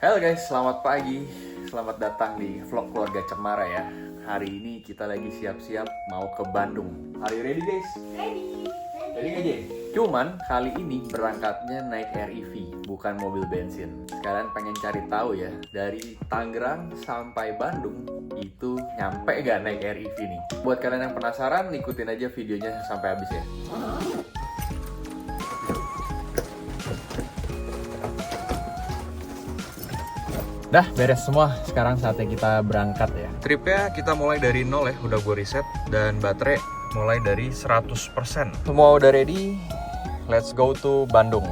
Halo guys, selamat pagi. Selamat datang di vlog keluarga Cemara ya. Hari ini kita lagi siap-siap mau ke Bandung. Are you ready guys? Ready. Ready nggak Jay? Cuman kali ini berangkatnya naik REV, bukan mobil bensin. Sekalian pengen cari tahu ya, dari Tangerang sampai Bandung itu nyampe gak naik REV nih? Buat kalian yang penasaran, ikutin aja videonya sampai habis ya. Dah beres semua, sekarang saatnya kita berangkat ya. Tripnya kita mulai dari nol ya, udah gue riset. Dan baterai mulai dari 100%. Semua udah ready, let's go to Bandung.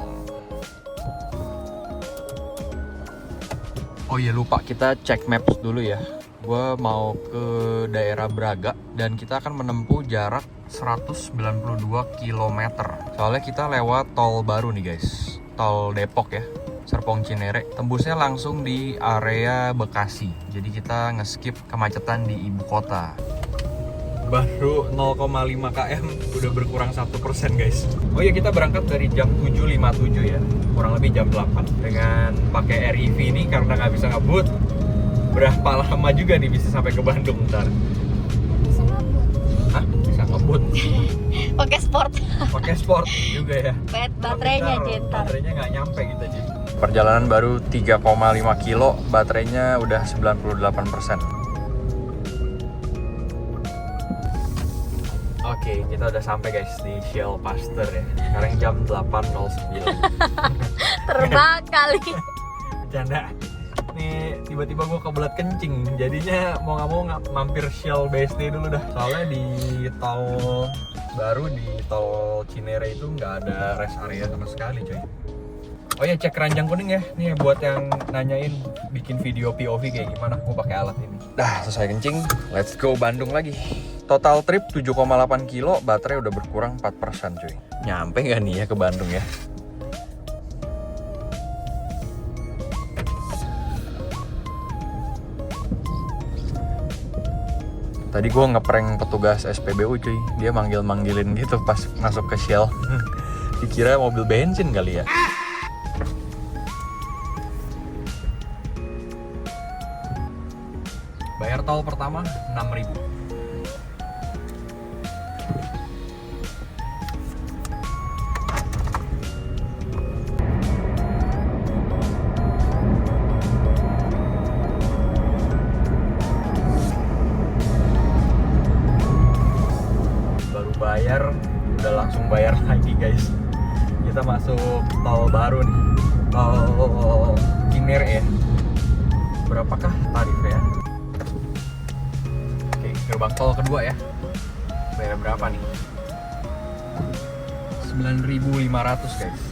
Oh iya lupa, kita cek maps dulu ya. Gue mau ke daerah Braga dan kita akan menempuh jarak 192 km. Soalnya kita lewat tol baru nih guys, tol Depok ya, Serpong Cinere. Tembusnya langsung di area Bekasi. Jadi kita nge-skip kemacetan di ibu kota. Baru 0,5 km udah berkurang 1% guys. Oh iya, kita berangkat dari jam 7.57 ya, kurang lebih jam 8. Dengan pakai REV ini karena nggak bisa ngebut, berapa lama juga nih bisa sampai ke Bandung ntar? Bisa ngebut. Hah? Bisa ngebut? Pakai sport. Pakai sport juga ya. Baterainya jentar. Baterainya nggak nyampe gitu aja. Perjalanan baru 3,5 kilo, baterainya udah 98%. Oke, kita udah sampai guys di Shell Pasteur ya. Sekarang jam 8.09. Terbang kali. Bercanda. Nih tiba-tiba gue kebelet kencing, jadinya mau nggak mau mampir Shell BSD dulu dah. Soalnya di tol baru, di tol Cinere itu nggak ada rest area sama sekali coy. Oh ya, cek keranjang kuning ya. Nih buat yang nanyain bikin video POV kayak gimana, gue pakai alat ini. Dah selesai kencing, let's go Bandung lagi. Total trip 7,8 kilo, baterai udah berkurang 4% cuy. Nyampe nggak nih ya ke Bandung ya? Tadi gue ngeprank petugas SPBU cuy. Dia manggil-manggilin gitu pas masuk ke Shell. Dikira mobil bensin kali ya. Bayar tol pertama 6.000. Baru bayar, udah langsung bayar lagi guys. Kita masuk tol baru nih, tol Cinere ya. Berapakah tarifnya? Gerbang tol kedua ya. Bayar berapa nih? 9.500 guys.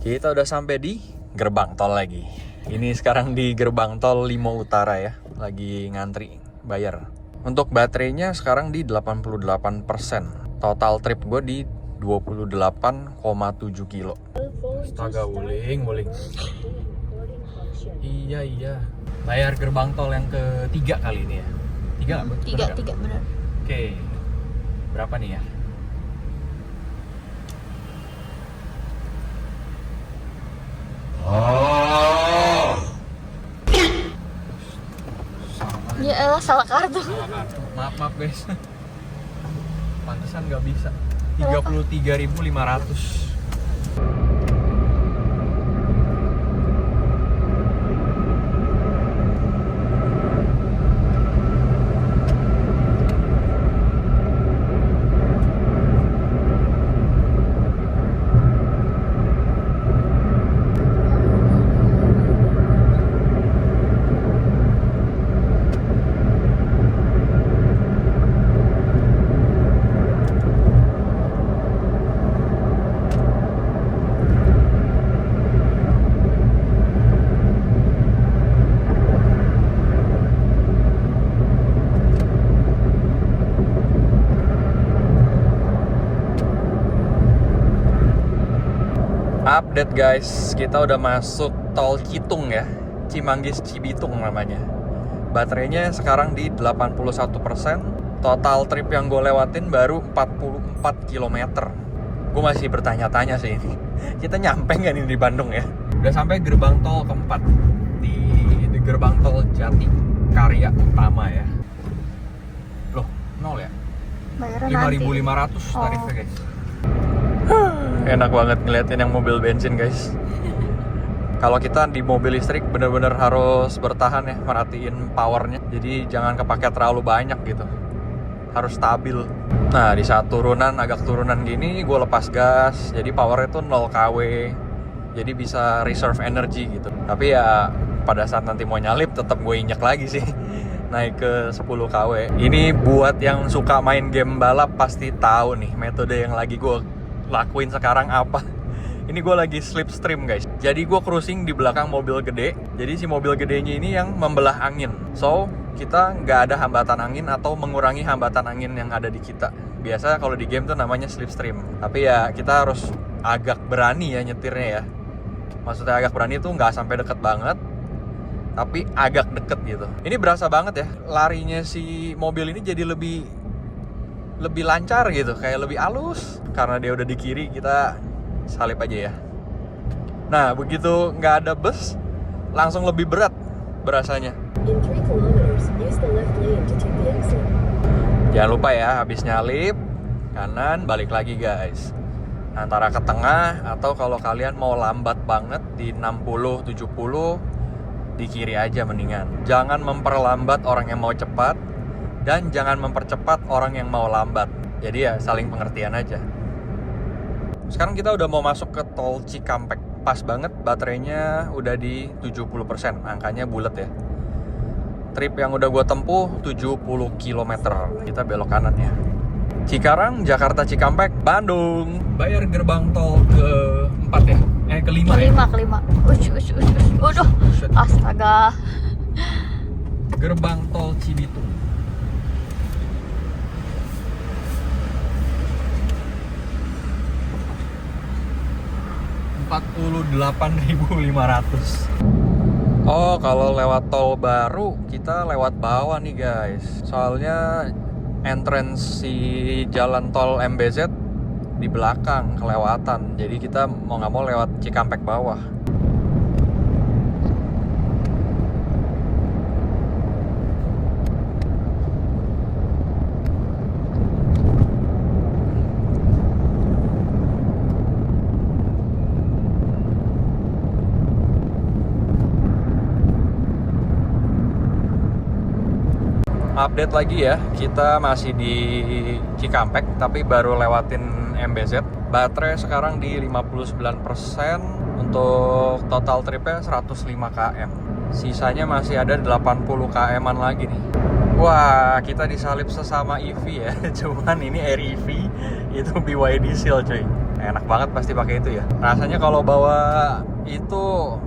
Kita udah sampai di gerbang tol lagi. Ini sekarang di gerbang tol Limo Utara ya. Lagi ngantri bayar. Untuk baterainya sekarang di 88%. Total trip gue di 28,7 kilo. Astaga, wuling. Iya. Bayar gerbang tol yang ketiga kali ini ya. Tiga nggak? Tiga benar. Oke. Berapa nih ya? Ya elah, salah kartu. Maaf guys. Pantesan nggak bisa. 33.500. Update guys, kita udah masuk tol Citung ya, Cimanggis Cibitung namanya. Baterainya sekarang di 81%. Total trip yang gue lewatin baru 44 km. Gue masih bertanya-tanya sih ini. Kita nyampe nggak nih di Bandung ya? Udah sampai gerbang tol keempat di gerbang tol Jati Karya Utama ya. Loh, 0 ya? Bayaran 5.500 tarifnya guys. Enak banget ngeliatin yang mobil bensin guys. Kalau kita di mobil listrik bener-bener harus bertahan ya, merhatiin powernya. Jadi jangan kepake terlalu banyak gitu. Harus stabil. Nah di saat turunan, agak turunan gini, gue lepas gas. Jadi powernya tuh 0 kW. Jadi bisa reserve energy gitu. Tapi ya pada saat nanti mau nyalip tetap gue injek lagi sih. Naik ke 10 kW. Ini buat yang suka main game balap pasti tahu nih metode yang lagi gue lakuin sekarang apa. Ini gue lagi slipstream guys. Jadi gue cruising di belakang mobil gede. Jadi si mobil gedenya ini yang membelah angin. So kita nggak ada hambatan angin atau mengurangi hambatan angin yang ada di kita. Biasa kalau di game tuh namanya slipstream. Tapi ya kita harus agak berani ya nyetirnya ya. Maksudnya agak berani tuh nggak sampai deket banget, tapi agak deket gitu. Ini berasa banget ya, larinya si mobil ini jadi lebih lancar gitu, kayak lebih halus. Karena dia udah di kiri, kita salip aja ya. Nah begitu nggak ada bus, langsung lebih berat berasanya. In 3 kilometers, use the left lane to take the exit. Jangan lupa ya, habis nyalip kanan balik lagi guys. Antara ke tengah, atau kalau kalian mau lambat banget di 60, 70, di kiri aja mendingan. Jangan memperlambat orang yang mau cepat, dan jangan mempercepat orang yang mau lambat. Jadi ya saling pengertian aja. Sekarang kita udah mau masuk ke tol Cikampek. Pas banget baterainya udah di 70%, angkanya bulat ya. Trip yang udah gue tempuh 70 km. Kita belok kanan ya. Cikarang, Jakarta Cikampek, Bandung. Bayar gerbang tol ke-4 ya? Kelima ya? Kelima. Waduh, astaga. Gerbang tol Cibitung. $48.500. Oh, kalau lewat tol baru kita lewat bawah nih guys. Soalnya entrance si jalan tol MBZ di belakang kelewatan. Jadi kita mau nggak mau lewat Cikampek bawah. Update lagi ya, kita masih di Cikampek tapi baru lewatin MBZ. Baterai sekarang di 59%, untuk total tripnya 105 km. Sisanya masih ada 80 km-an lagi nih. Wah, kita disalip sesama EV ya. Cuman ini Air EV, itu BYD Seal cuy. Enak banget pasti pakai itu ya. Rasanya kalau bawa itu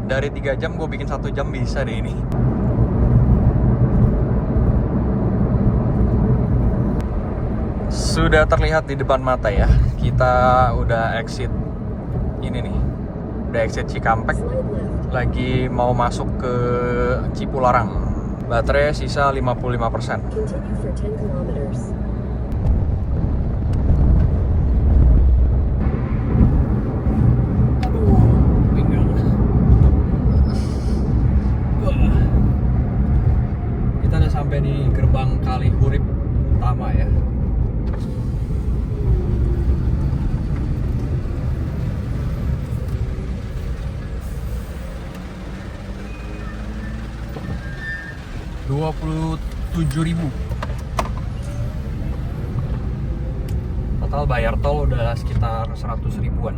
dari 3 jam gue bikin 1 jam bisa deh ini. Sudah terlihat di depan mata ya. Kita udah exit ini nih. Udah exit Cikampek. Slide left. Lagi mau masuk ke Cipularang. Baterai sisa 55%. Continue for 10 kilometers. Pinggang. Wah. Kita udah sampai di gerbang Kalihurip Utama ya. $27.000. Total bayar tol udah sekitar 100 ribuan.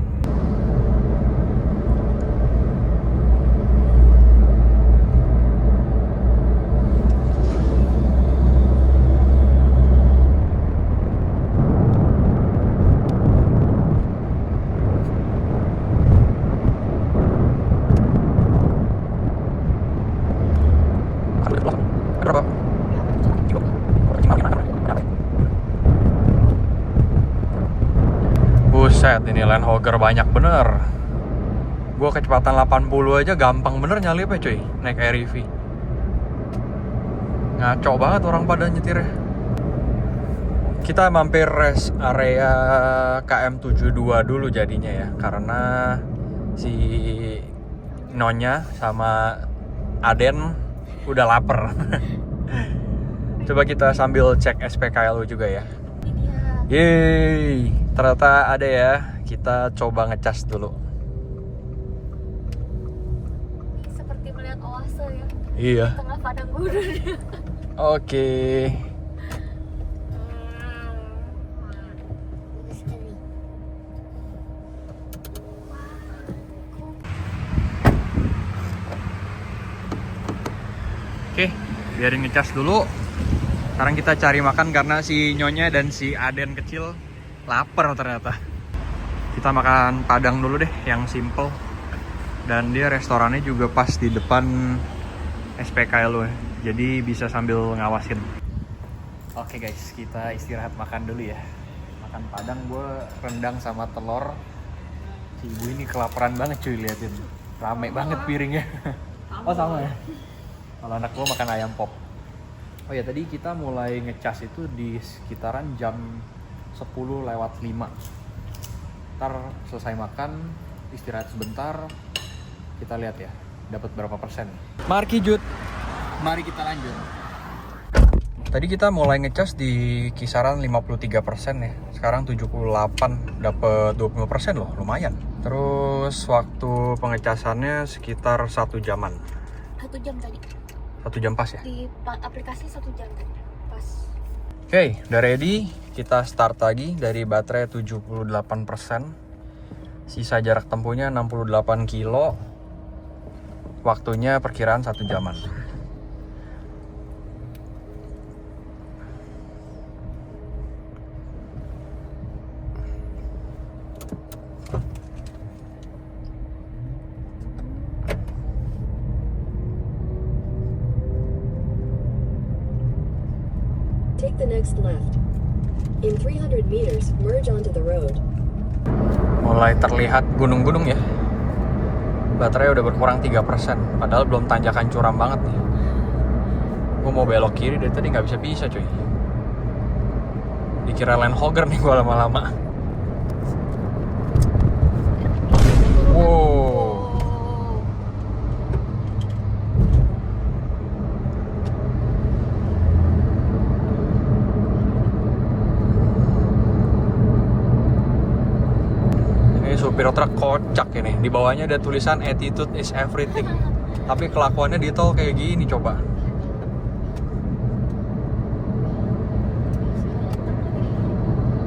Buset, ini Land Hogger banyak bener. Gua kecepatan 80 aja gampang bener nyalipnya cuy, naik Air EV. Ngaco banget orang pada nyetirnya. Kita mampir rest area KM72 dulu jadinya ya, karena si Nyonya sama Aden udah lapar. Coba kita sambil cek SPKLU juga ya. Ini dia. Yeay, ternyata ada ya. Kita coba ngecas dulu. Ini seperti melihat oase ya. Iya. Tengah padang gurun. Oke. Oke, biarin ngecas dulu. Sekarang kita cari makan karena si Nyonya dan si Aden kecil lapar ternyata. Kita makan Padang dulu deh, yang simple. Dan dia restorannya juga pas di depan SPKLU ya. Jadi bisa sambil ngawasin. Oke guys, kita istirahat makan dulu ya. Makan Padang, gue rendang sama telur. Si ibu ini kelaparan banget cuy, liatin. Rame banget piringnya. Oh sama ya? Kalau anak gue makan ayam pop. Oh ya, tadi kita mulai ngecas itu di sekitaran jam 10:05. Ntar selesai makan, istirahat sebentar, kita lihat ya, dapat berapa persen. Mari Jut, mari kita lanjut. Tadi kita mulai ngecas di kisaran 53% ya. Sekarang 78, dapat 20% loh, lumayan. Terus waktu pengecasannya sekitar 1 jaman. 1 jam tadi. 1 jam pas ya? Di aplikasi 1 jam tadi. Pas. Oke, udah ready. Kita start lagi dari baterai 78%. Sisa jarak tempuhnya 68 kilo. Waktunya perkiraan 1 jaman. Take the next left. In 300 meters, merge onto the road. Mulai terlihat gunung-gunung ya. Baterai udah berkurang 3%. Padahal belum tanjakan curam banget nih. Gue mau belok kiri dari tadi nggak bisa cuy. Dikira Land Hogger nih gue lama-lama. Wow. Supir truk kocak ini. Di bawahnya ada tulisan attitude is everything. Tapi kelakuannya di tol kayak gini coba.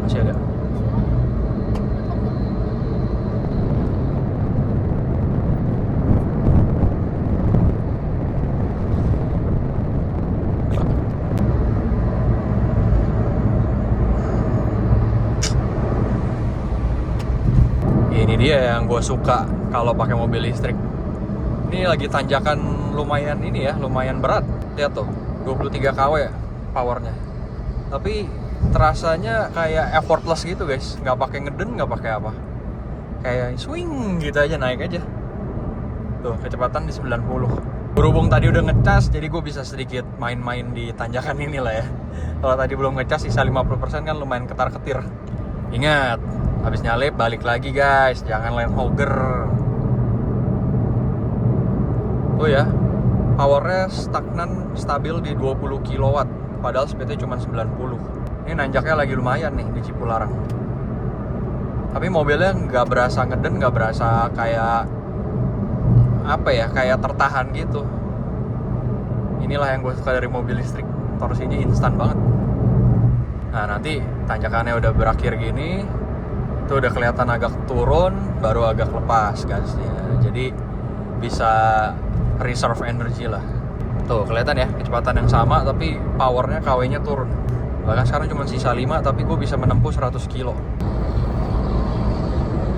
Masih ada. Ini dia yang gue suka kalau pakai mobil listrik. Ini lagi tanjakan lumayan ini ya, lumayan berat. Lihat tuh, 23 kW powernya. Tapi terasanya kayak effortless gitu guys, nggak pakai ngeden, nggak pakai apa. Kayak swing gitu aja, naik aja. Tuh, kecepatan di 90. Berhubung tadi udah ngecas, jadi gue bisa sedikit main-main di tanjakan ini lah ya. Kalau tadi belum ngecas, sisa 50% kan lumayan ketar-ketir. Ingat, habis nyalip balik lagi guys, jangan Land Hogger. Tuh ya, powernya stagnan stabil di 20 kW, padahal speednya cuma 90. Ini nanjaknya lagi lumayan nih di Cipularang. Tapi mobilnya nggak berasa ngeden, nggak berasa kayak apa ya, kayak tertahan gitu. Inilah yang gue suka dari mobil listrik, torsinya instan banget. Nah nanti tanjakannya udah berakhir gini, itu udah kelihatan agak turun, baru agak lepas gasnya. Jadi bisa reserve energy lah. Tuh kelihatan ya, kecepatan yang sama tapi powernya KW-nya turun. Bahkan sekarang cuma sisa 5 tapi gue bisa menempuh 100 kilo.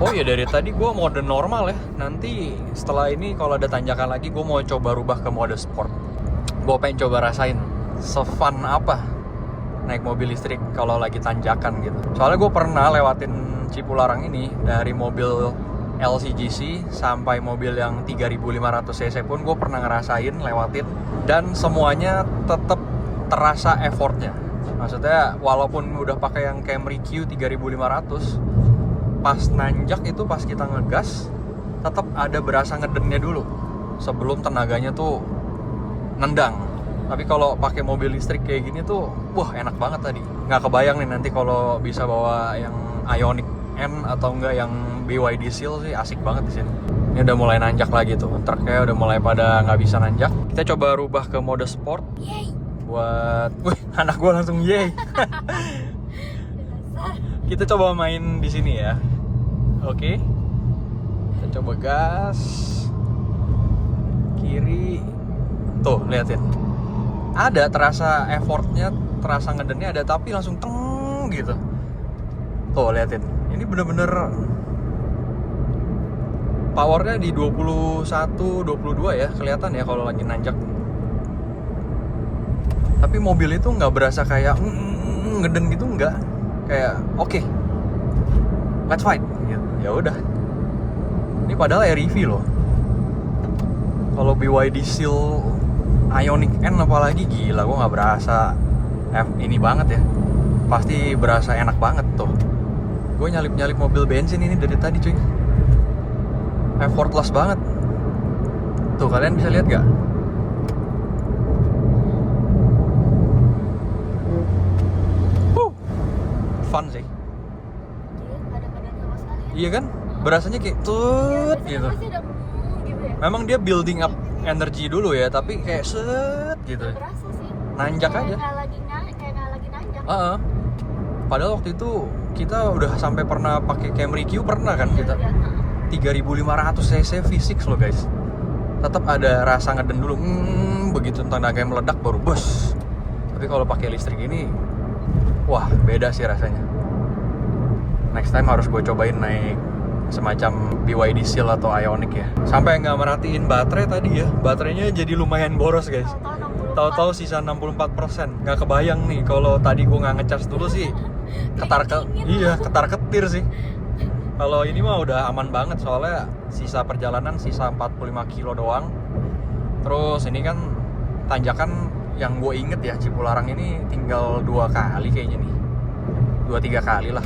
Oh iya, dari tadi gue mode normal ya. Nanti setelah ini kalau ada tanjakan lagi gue mau coba rubah ke mode sport. Gue pengen coba rasain se-fun apa naik mobil listrik kalau lagi tanjakan gitu. Soalnya gue pernah lewatin Cipularang ini dari mobil LCGC sampai mobil yang 3500 cc pun gue pernah ngerasain lewatin, dan semuanya tetap terasa effortnya. Maksudnya walaupun udah pakai yang Camry Q 3500, pas nanjak itu pas kita ngegas tetap ada berasa ngedennya dulu sebelum tenaganya tuh nendang. Tapi kalau pakai mobil listrik kayak gini tuh, wah enak banget tadi. Nggak kebayang nih nanti kalau bisa bawa yang Ioniq N atau enggak yang BYD Seal sih, asik banget di sini. Ini udah mulai nanjak lagi tuh, truknya udah mulai pada nggak bisa nanjak. Kita coba rubah ke mode sport. Yeay. Buat, wih, anak gue langsung yeay. Kita coba main di sini ya. Oke. Kita coba gas. Kiri. Tuh, liatin. Ada terasa effortnya, terasa ngedennya ada, tapi langsung teng gitu. Tuh, liatin. Ini bener-bener powernya di 21, 22 ya, kelihatan ya kalau lagi nanjak. Tapi mobil itu nggak berasa kayak ngeden gitu, nggak. Kayak oke, let's fight. Ya udah. Ini padahal REV loh. Kalau BYD Seal Ioniq N apalagi gila, gue nggak berasa ini banget ya. Pasti berasa enak banget tuh. Gue nyalip mobil bensin ini dari tadi cuy. Effortless banget. Tuh kalian bisa lihat gak? Fun sih. Iya kan? Berasanya kayak tut gitu. Memang dia building up energi dulu ya, tapi kayak set gitu. Berasa sih. Nanjak aja. Kayak nggak lagi nanjak. Padahal waktu itu kita udah sampai pernah pakai Camry Q, pernah kan kita? 3500 cc V6 loh guys. Tetap ada rasa ngeden dulu. Begitu tenaganya meledak baru bus. Tapi kalau pakai listrik ini, wah beda sih rasanya. Next time harus gue cobain naik semacam BYD Seal atau Ioniq ya. Sampai nggak merhatiin baterai tadi ya. Baterainya jadi lumayan boros guys. Tahu-tahu sisa 64%. Nggak kebayang nih kalau tadi gue nggak ngecas dulu sih. Ketar ketir sih. Kalau ini mah udah aman banget soalnya sisa perjalanan sisa 45 kilo doang. Terus ini kan tanjakan yang gue inget ya, Cipularang ini tinggal 2 kali kayaknya nih. 2-3 kali lah.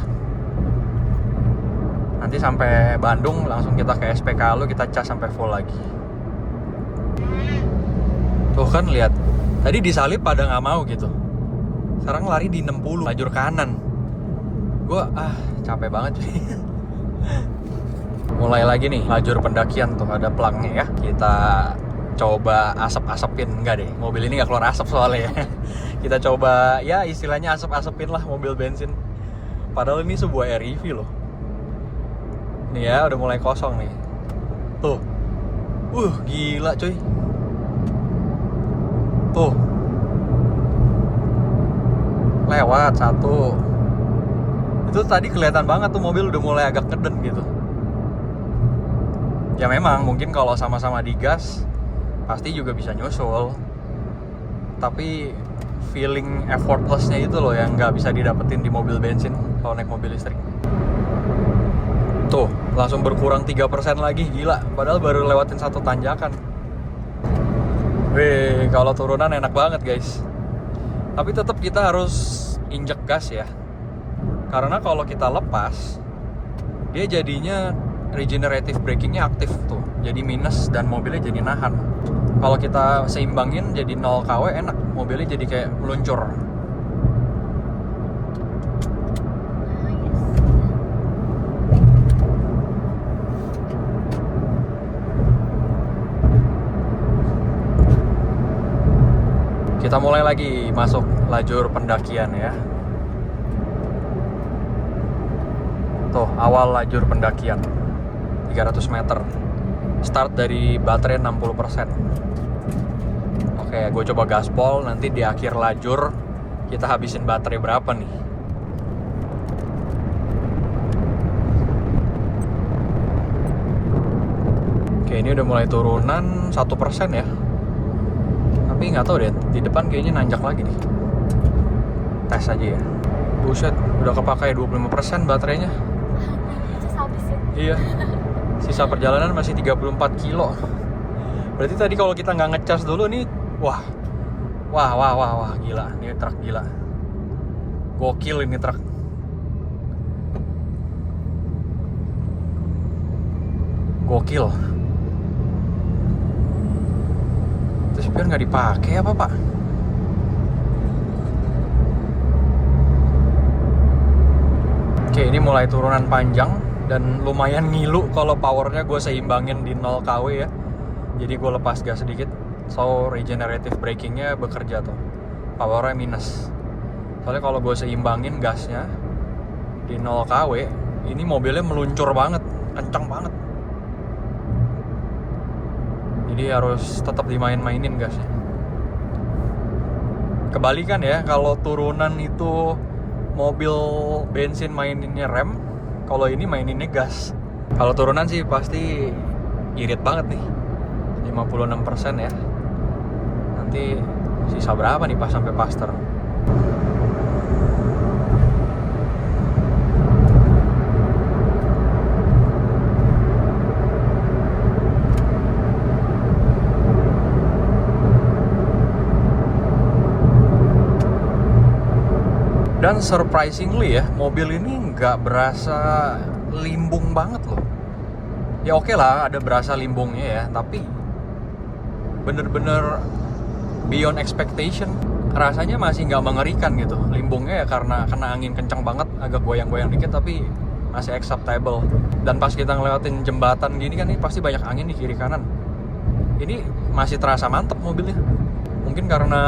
Nanti sampai Bandung langsung kita ke SPK lu, kita cas sampai full lagi. Tuh kan lihat. Tadi disalip pada nggak mau gitu. Sekarang lari di 60 lajur kanan. Gue capek banget cuy. Mulai lagi nih lajur pendakian tuh, ada pelangnya ya. Kita coba asap-asepin, enggak deh, mobil ini nggak keluar asap soalnya ya. Kita coba ya istilahnya asap-asepin lah mobil bensin. Padahal ini sebuah REV loh. Nih ya udah mulai kosong nih. Tuh, gila cuy. Tuh, lewat satu. Itu tadi kelihatan banget tuh mobil udah mulai agak ngeden gitu. Ya memang mungkin kalau sama-sama digas pasti juga bisa nyusul. Tapi feeling effortlessnya itu loh yang nggak bisa didapetin di mobil bensin kalau naik mobil listrik. Tuh, langsung berkurang 3% lagi, gila. Padahal baru lewatin satu tanjakan. Wih, kalau turunan enak banget guys. Tapi tetap kita harus injek gas ya. Karena kalau kita lepas, dia jadinya regenerative brakingnya aktif tuh, jadi minus dan mobilnya jadi nahan. Kalau kita seimbangin jadi 0 kW enak, mobilnya jadi kayak meluncur. Kita mulai lagi masuk lajur pendakian ya. Tuh, awal lajur pendakian 300 meter. Start dari baterai 60%. Oke, gue coba gaspol. Nanti di akhir lajur kita habisin baterai berapa nih. Oke, ini udah mulai turunan 1% ya. Tapi nggak tahu deh, di depan kayaknya nanjak lagi nih. Tes aja ya. Buset, udah kepakai 25% baterainya. Habis ya. Iya. Sisa perjalanan masih 34 kilo. Berarti tadi kalau kita nggak ngecas dulu nih, wah, Wah, gila. Ini truk gila. Gokil ini truk. Gokil. Terus biar nggak dipakai apa pak? Oke, ini mulai turunan panjang dan lumayan ngilu kalau powernya gue seimbangin di 0 kW ya. Jadi gue lepas gas sedikit, so regenerative brakingnya bekerja tuh. Powernya minus. Soalnya kalau gue seimbangin gasnya di 0 kW, ini mobilnya meluncur banget, kencang banget. Jadi harus tetap dimain-mainin gasnya. Kebalikan ya, kalau turunan itu mobil bensin maininnya rem, kalau ini maininnya gas. Kalau turunan sih pasti irit banget nih, 56% ya. Nanti sisa berapa nih pas sampai Pasteur? Dan surprisingly ya, mobil ini nggak berasa limbung banget loh. Ya oke lah, ada berasa limbungnya ya, tapi bener-bener beyond expectation. Rasanya masih nggak mengerikan gitu. Limbungnya ya karena kena angin kencang banget, agak goyang-goyang dikit, tapi masih acceptable. Dan pas kita ngelewatin jembatan gini kan, nih pasti banyak angin di kiri kanan. Ini masih terasa mantep mobilnya. Mungkin karena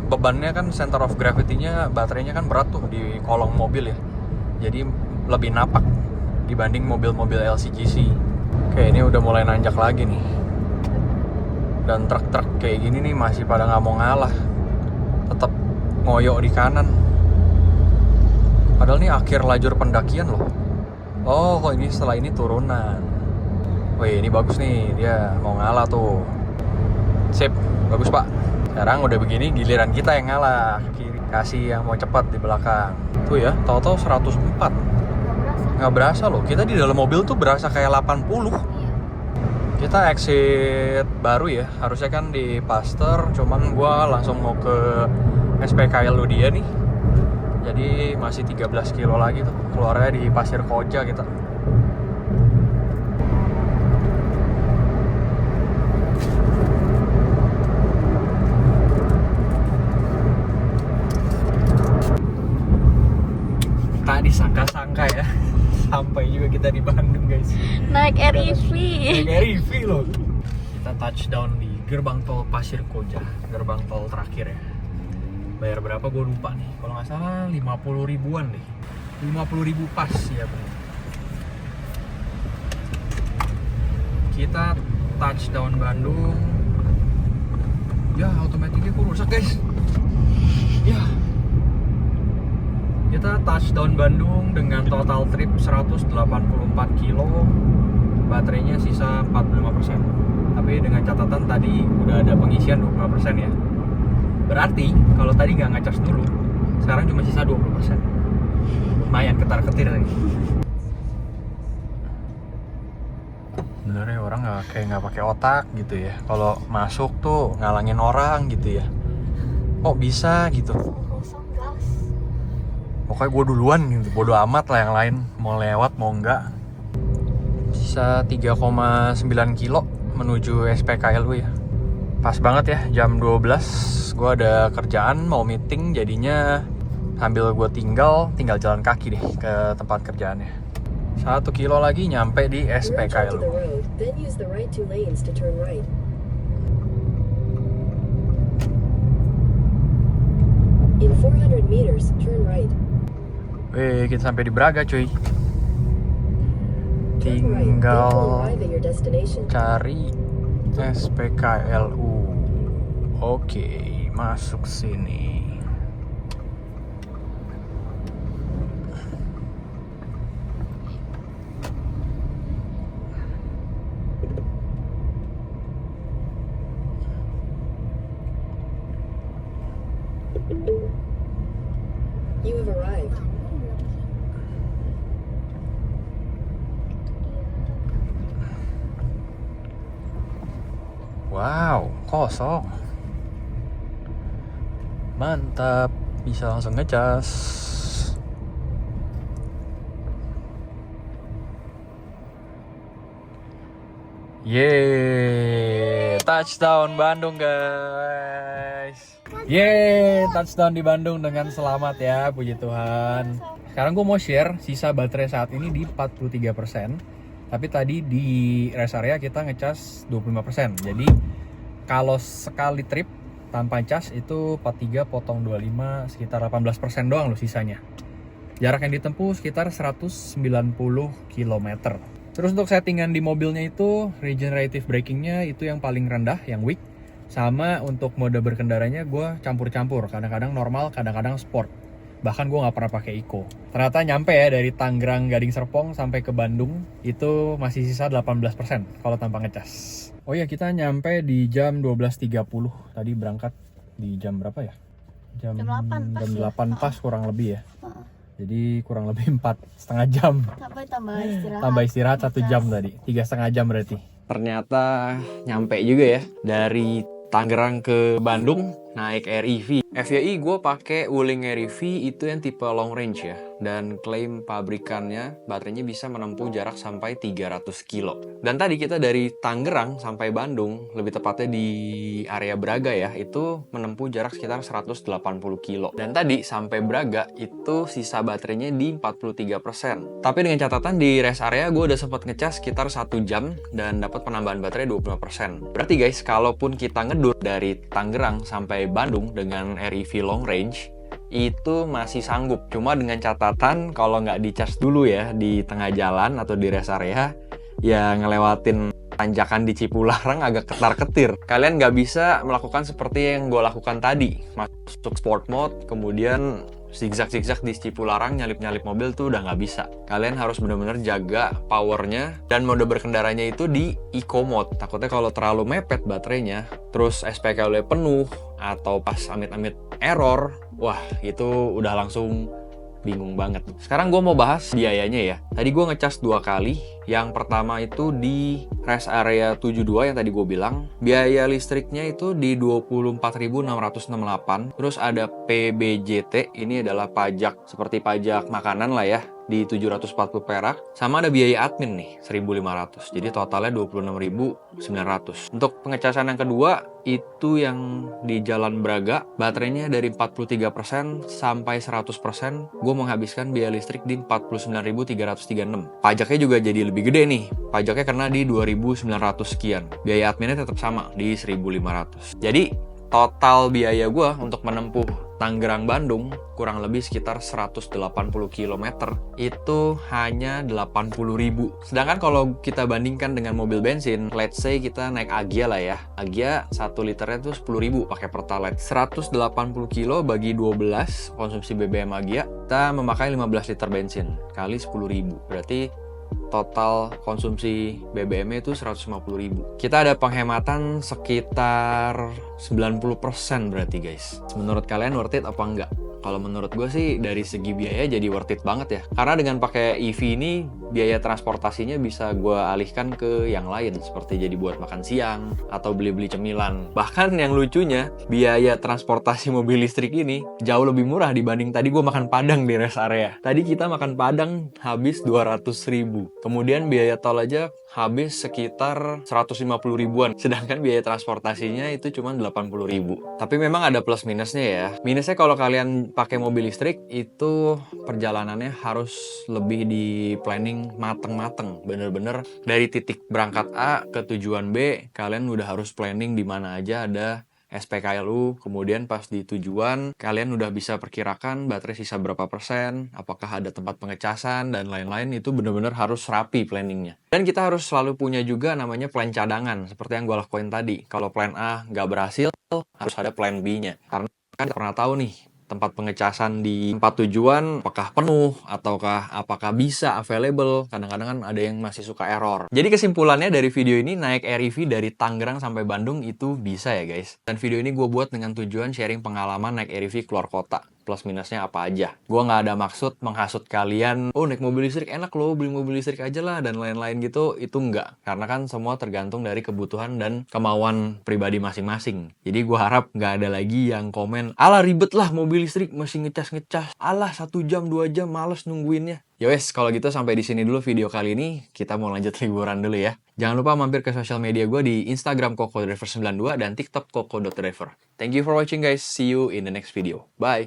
bebannya kan, center of gravity-nya, baterainya kan berat tuh di kolong mobil ya. Jadi lebih napak dibanding mobil-mobil LCGC. Oke, ini udah mulai nanjak lagi nih. Dan truk-truk kayak gini nih masih pada nggak mau ngalah. Tetap ngoyo di kanan. Padahal ini akhir lajur pendakian loh. Oh, kok ini setelah ini turunan. Wih, ini bagus nih, dia mau ngalah tuh. Sip, bagus pak. Sekarang udah begini, giliran kita yang ngalah ke kiri. Kasih yang mau cepat di belakang. Tuh ya, tahu-tahu 104. Nggak berasa loh, kita di dalam mobil tuh berasa kayak 80. Kita exit baru ya, harusnya kan di Pasteur, cuman gua langsung mau ke SPKLU dia nih. Jadi masih 13 kilo lagi tuh, keluarnya di Pasir Koja kita. Tak disangka-sangka ya, sampai juga kita di Bandung guys. Naik REV. Naik REV loh. Kita touchdown di gerbang tol Pasir Koja, gerbang tol terakhir ya. Bayar berapa gue lupa nih, kalau nggak salah 50 ribuan deh, 50 ribu pas ya bener. Kita touchdown Bandung. Ya automaticnya kok rusak guys. Ya, kita touchdown Bandung dengan total trip 184 kilo, baterainya sisa 45%. Tapi dengan catatan tadi udah ada pengisian 25% ya. Berarti kalau tadi nggak ngecas dulu, sekarang cuma sisa 20%. Lumayan ketar-ketir nih. Sebenarnya orang nggak pakai otak gitu ya. Kalau masuk tuh ngalangin orang gitu ya. Kok bisa gitu? Kosong gas. Pokoknya gue duluan gitu, bodo amat lah yang lain mau lewat mau enggak. Sisa 3,9 kilo menuju SPKLU ya. Pas banget ya, jam 12 gue ada kerjaan, mau meeting, jadinya sambil gue tinggal jalan kaki deh ke tempat kerjaannya. 1 kilo lagi nyampe di SPKLU. Then use the right two lanes to turn right. In 400 meters, turn right. Wih, kita sampai di Braga cuy. Turn right, then you'll Tinggal arrive at your destination. cari SPKLU. Oke, masuk sini. You have arrived. Wow, kosong. Mantap, bisa langsung ngecas. Yeay, touchdown Bandung guys. Yeay, touchdown di Bandung dengan selamat ya, puji Tuhan. Sekarang gue mau share sisa baterai saat ini di 43%. Tapi tadi di rest area kita ngecas 25%. Jadi kalau sekali trip tanpa cas itu 43 potong 25 sekitar 18% doang loh sisanya. Jarak yang ditempuh sekitar 190 km. Terus untuk settingan di mobilnya itu regenerative brakingnya itu yang paling rendah, yang weak. Sama untuk mode berkendaranya gue campur-campur, kadang-kadang normal, kadang-kadang sport. Bahkan gue nggak pernah pakai eco. Ternyata nyampe ya dari Tangerang Gading Serpong sampai ke Bandung itu masih sisa 18% kalau tanpa ngecas. Oh iya, kita nyampe di jam 12.30. Tadi berangkat di jam berapa ya? Jam 8 pas, jam ya? 8 pas kurang lebih ya. Jadi kurang lebih 4,5 jam. Sampai tambah istirahat. Tambah istirahat 1 jam tadi, 3,5 jam berarti. Ternyata nyampe juga ya dari Tangerang ke Bandung naik REV. FYI gue pakai Wuling REV itu yang tipe long range ya. Dan klaim pabrikannya baterainya bisa menempuh jarak sampai 300 kilo. Dan tadi kita dari Tangerang sampai Bandung, lebih tepatnya di area Braga ya, itu menempuh jarak sekitar 180 kilo. Dan tadi sampai Braga itu sisa baterainya di 43%. Tapi dengan catatan di rest area gue udah sempat ngecas sekitar 1 jam dan dapat penambahan baterai 25%. Berarti guys, kalaupun kita ngedur dari Tangerang sampai Bandung dengan REV long range, itu masih sanggup. Cuma dengan catatan kalau nggak dicas dulu ya di tengah jalan atau di rest area, ya ngelewatin tanjakan di Cipularang agak ketar-ketir. Kalian nggak bisa melakukan seperti yang gue lakukan tadi, masuk sport mode, kemudian zigzag-zigzag di Cipularang, nyalip-nyalip mobil tuh udah nggak bisa. Kalian harus benar-benar jaga powernya, dan mode berkendaranya itu di eco mode. Takutnya kalau terlalu mepet baterainya, terus SPKL penuh, atau pas amit-amit error, wah itu udah langsung bingung banget. Sekarang gue mau bahas biayanya ya. Tadi gue ngecas 2 kali. Yang pertama itu di rest area 72 yang tadi gue bilang. Biaya listriknya itu di 24.668. Terus ada PBJT, ini adalah pajak seperti pajak makanan lah ya, di 740 perak. Sama ada biaya admin nih, 1.500. Jadi totalnya 26.900. Untuk pengecasan yang kedua, itu yang di Jalan Braga, baterainya dari 43% sampai 100%, gue menghabiskan biaya listrik di 49.336. Pajaknya juga jadi lebih gede nih. Pajaknya kena di 2.900 sekian. Biaya adminnya tetap sama di 1.500. Jadi total biaya gue untuk menempuh Tangerang Bandung kurang lebih sekitar 180 km itu hanya 80.000. Sedangkan kalau kita bandingkan dengan mobil bensin, let's say kita naik Agya lah ya. Agya 1 liternya tuh 10.000 pakai Pertalite. 180 kilo bagi 12 konsumsi BBM Agya, kita memakai 15 liter bensin kali 10.000. Berarti total konsumsi BBM itu 150.000. Kita ada penghematan sekitar 90% berarti guys. Menurut kalian worth it apa enggak? Kalau menurut gue sih dari segi biaya jadi worth it banget ya. Karena dengan pakai EV ini biaya transportasinya bisa gue alihkan ke yang lain, seperti jadi buat makan siang atau beli-beli cemilan. Bahkan yang lucunya, biaya transportasi mobil listrik ini jauh lebih murah dibanding tadi gue makan Padang di rest area. Tadi kita makan Padang habis 200.000. Kemudian biaya tol aja habis sekitar 150 ribuan. Sedangkan biaya transportasinya itu cuma 80.000. Tapi memang ada plus minusnya ya. Minusnya kalau kalian pakai mobil listrik itu perjalanannya harus lebih di planning mateng-mateng. Bener-bener dari titik berangkat A ke tujuan B, kalian udah harus planning di mana aja ada SPKLU, kemudian pas di tujuan kalian udah bisa perkirakan baterai sisa berapa persen, apakah ada tempat pengecasan dan lain-lain. Itu bener-bener harus rapi planningnya. Dan kita harus selalu punya juga namanya plan cadangan, seperti yang gue lakuin tadi. Kalau plan A nggak berhasil, harus ada plan B-nya. Karena kan nggak pernah tahu nih tempat pengecasan di tempat tujuan apakah penuh ataukah apakah bisa available. Kadang-kadang kan ada yang masih suka error. Jadi kesimpulannya dari video ini, naik REV dari Tangerang sampai Bandung itu bisa ya guys. Dan video ini gue buat dengan tujuan sharing pengalaman naik REV keluar kota. plus minusnya apa aja. Gua nggak ada maksud menghasut kalian, oh naik mobil listrik enak loh, beli mobil listrik aja lah, dan lain-lain gitu, itu enggak. Karena kan semua tergantung dari kebutuhan dan kemauan pribadi masing-masing. Jadi gua harap nggak ada lagi yang komen, alah ribet lah mobil listrik, masih ngecas-ngecas, alah 1 jam 2 jam males nungguinnya. Ya wes, kalau gitu sampai di sini dulu video kali ini. Kita mau lanjut liburan dulu ya. Jangan lupa mampir ke sosial media gue di Instagram KokoDriver92 dan TikTok Koko.driver. Thank you for watching guys. See you in the next video. Bye!